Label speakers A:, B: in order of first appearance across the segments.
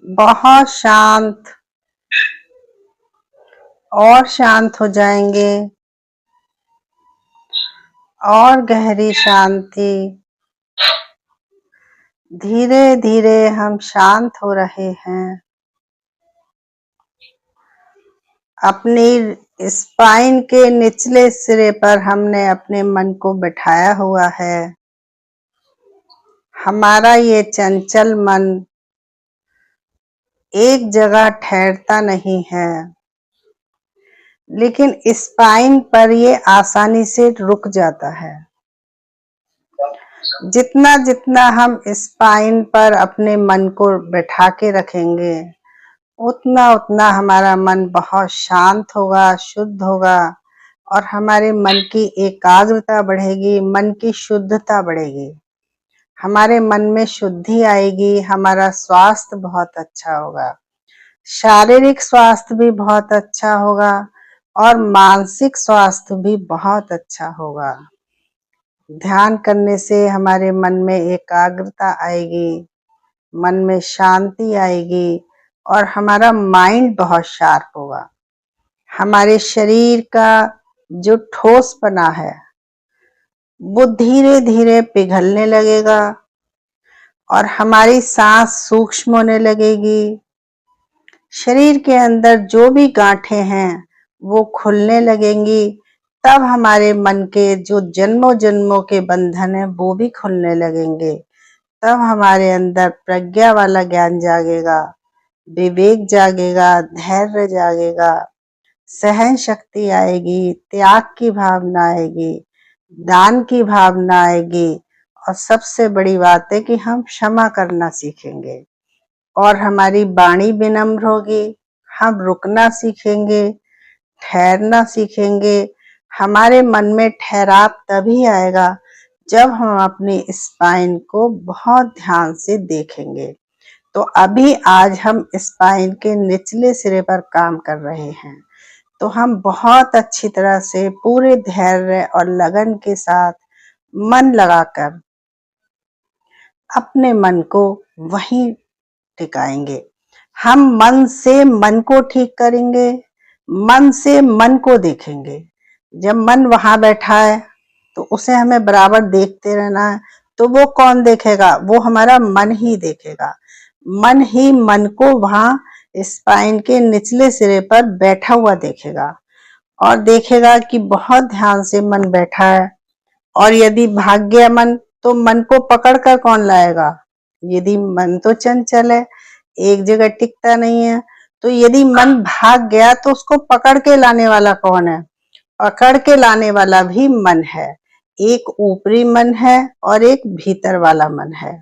A: बहुत शांत और शांत हो जाएंगे और गहरी शांति। धीरे धीरे हम शांत हो रहे हैं। अपनी स्पाइन के निचले सिरे पर हमने अपने मन को बिठाया हुआ है। हमारा ये चंचल मन एक जगह ठहरता नहीं है, लेकिन स्पाइन पर ये आसानी से रुक जाता है। जितना जितना हम स्पाइन पर अपने मन को बैठा के रखेंगे, उतना उतना हमारा मन बहुत शांत होगा, शुद्ध होगा और हमारे मन की एकाग्रता बढ़ेगी, मन की शुद्धता बढ़ेगी। हमारे मन में शुद्धि आएगी, हमारा स्वास्थ्य बहुत अच्छा होगा, शारीरिक स्वास्थ्य भी बहुत अच्छा होगा और मानसिक स्वास्थ्य भी बहुत अच्छा होगा। ध्यान करने से हमारे मन में एकाग्रता आएगी, मन में शांति आएगी और हमारा माइंड बहुत शार्प होगा। हमारे शरीर का जो ठोसपना है वो धीरे धीरे पिघलने लगेगा और हमारी सांस सूक्ष्म होने लगेगी। शरीर के अंदर जो भी गांठें हैं वो खुलने लगेंगी। तब हमारे मन के जो जन्मों जन्मों के बंधन है वो भी खुलने लगेंगे। तब हमारे अंदर प्रज्ञा वाला ज्ञान जागेगा, विवेक जागेगा, धैर्य जागेगा, सहन शक्ति आएगी, त्याग की भावना आएगी, दान की भावना आएगी और सबसे बड़ी बात है कि हम क्षमा करना सीखेंगे और हमारी वाणी विनम्र होगी। हम रुकना सीखेंगे, ठहरना सीखेंगे। हमारे मन में ठहराव तभी आएगा जब हम अपनी स्पाइन को बहुत ध्यान से देखेंगे। तो अभी आज हम स्पाइन के निचले सिरे पर काम कर रहे हैं, तो हम बहुत अच्छी तरह से पूरे धैर्य और लगन के साथ मन लगाकर अपने मन को वहीं टिकाएंगे। हम मन से मन को ठीक करेंगे, मन से मन को देखेंगे। जब मन वहां बैठा है तो उसे हमें बराबर देखते रहना है। तो वो कौन देखेगा? वो हमारा मन ही देखेगा। मन ही मन को वहां स्पाइन के निचले सिरे पर बैठा हुआ देखेगा और देखेगा कि बहुत ध्यान से मन बैठा है। और यदि भाग गया मन, तो मन को पकड़ कर कौन लाएगा? यदि मन तो चंचल है, एक जगह टिकता नहीं है, तो यदि मन भाग गया तो उसको पकड़ के लाने वाला कौन है? पकड़ के लाने वाला भी मन है। एक ऊपरी मन है और एक भीतर वाला मन है।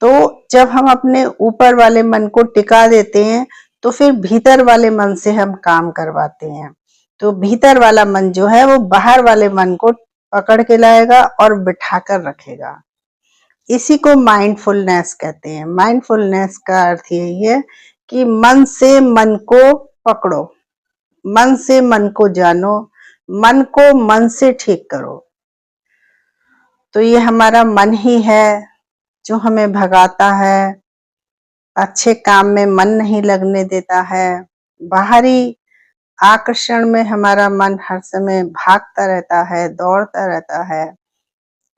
A: तो जब हम अपने ऊपर वाले मन को टिका देते हैं तो फिर भीतर वाले मन से हम काम करवाते हैं। तो भीतर वाला मन जो है वो बाहर वाले मन को पकड़ के लाएगा और बिठा कर रखेगा। इसी को माइंडफुलनेस कहते हैं। माइंडफुलनेस का अर्थ यही है कि मन से मन को पकड़ो, मन से मन को जानो, मन को मन से ठीक करो। तो ये हमारा मन ही है जो हमें भगाता है, अच्छे काम में मन नहीं लगने देता है। बाहरी आकर्षण में हमारा मन हर समय भागता रहता है, दौड़ता रहता है।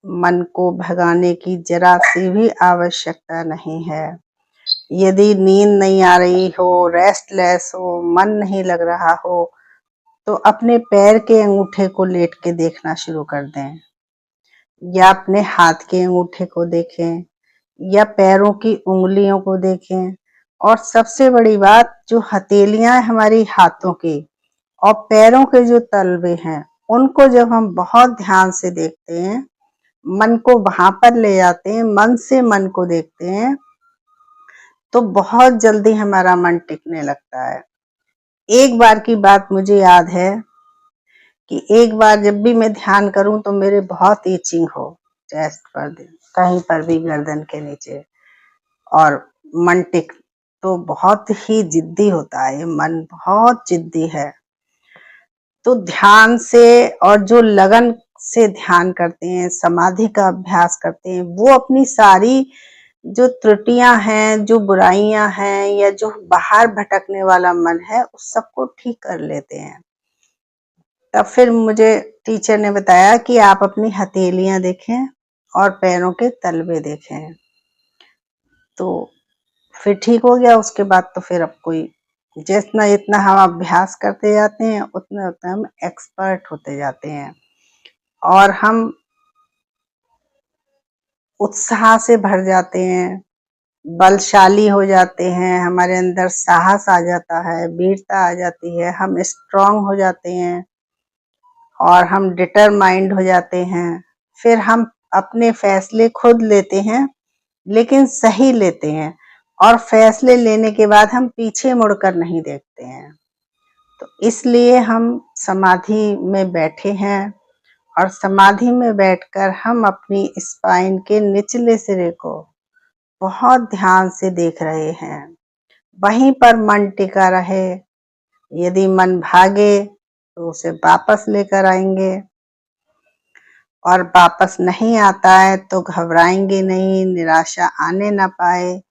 A: मन को भगाने की जरा सी भी आवश्यकता नहीं है। यदि नींद नहीं आ रही हो, रेस्टलेस हो, मन नहीं लग रहा हो, तो अपने पैर के अंगूठे को लेट के देखना शुरू कर दें या अपने हाथ के अंगूठे को देखें या पैरों की उंगलियों को देखें। और सबसे बड़ी बात, जो हथेलियां हमारी हाथों की और पैरों के जो तलवे हैं, उनको जब हम बहुत ध्यान से देखते हैं, मन को वहां पर ले जाते हैं, मन से मन को देखते हैं, तो बहुत जल्दी हमारा मन टिकने लगता है। एक बार की बात मुझे याद है कि एक बार जब भी मैं ध्यान करूं तो मेरे बहुत ईचिंग हो, चेस्ट पर, कहीं पर भी गर्दन के नीचे, और मन टिक तो बहुत ही जिद्दी होता है। मन बहुत जिद्दी है। तो ध्यान से और जो लगन से ध्यान करते हैं, समाधि का अभ्यास करते हैं, वो अपनी सारी जो त्रुटियां हैं, जो बुराइयां हैं या जो बाहर भटकने वाला मन है, उस सबको ठीक कर लेते हैं। तब फिर मुझे टीचर ने बताया कि आप अपनी हथेलियां देखें और पैरों के तलवे देखें। तो फिर ठीक हो गया। उसके बाद तो फिर अब कोई जितना जितना हम अभ्यास करते जाते हैं उतना उतना हम एक्सपर्ट होते जाते हैं और हम उत्साह से भर जाते हैं, बलशाली हो जाते हैं, हमारे अंदर साहस आ जाता है, वीरता आ जाती है, हम स्ट्रांग हो जाते हैं और हम डिटरमाइंड हो जाते हैं। फिर हम अपने फैसले खुद लेते हैं, लेकिन सही लेते हैं और फैसले लेने के बाद हम पीछे मुड़कर नहीं देखते हैं। तो इसलिए हम समाधि में बैठे हैं और समाधि में बैठकर हम अपनी स्पाइन के निचले सिरे को बहुत ध्यान से देख रहे हैं। वहीं पर मन टिका रहे। यदि मन भागे तो उसे वापस लेकर आएंगे और वापस नहीं आता है तो घबराएंगे नहीं, निराशा आने ना पाए।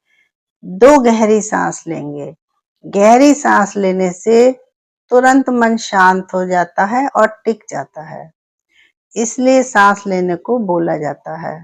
A: 2 गहरी सांस लेंगे। गहरी सांस लेने से तुरंत मन शांत हो जाता है और टिक जाता है। इसलिए सांस लेने को बोला जाता है।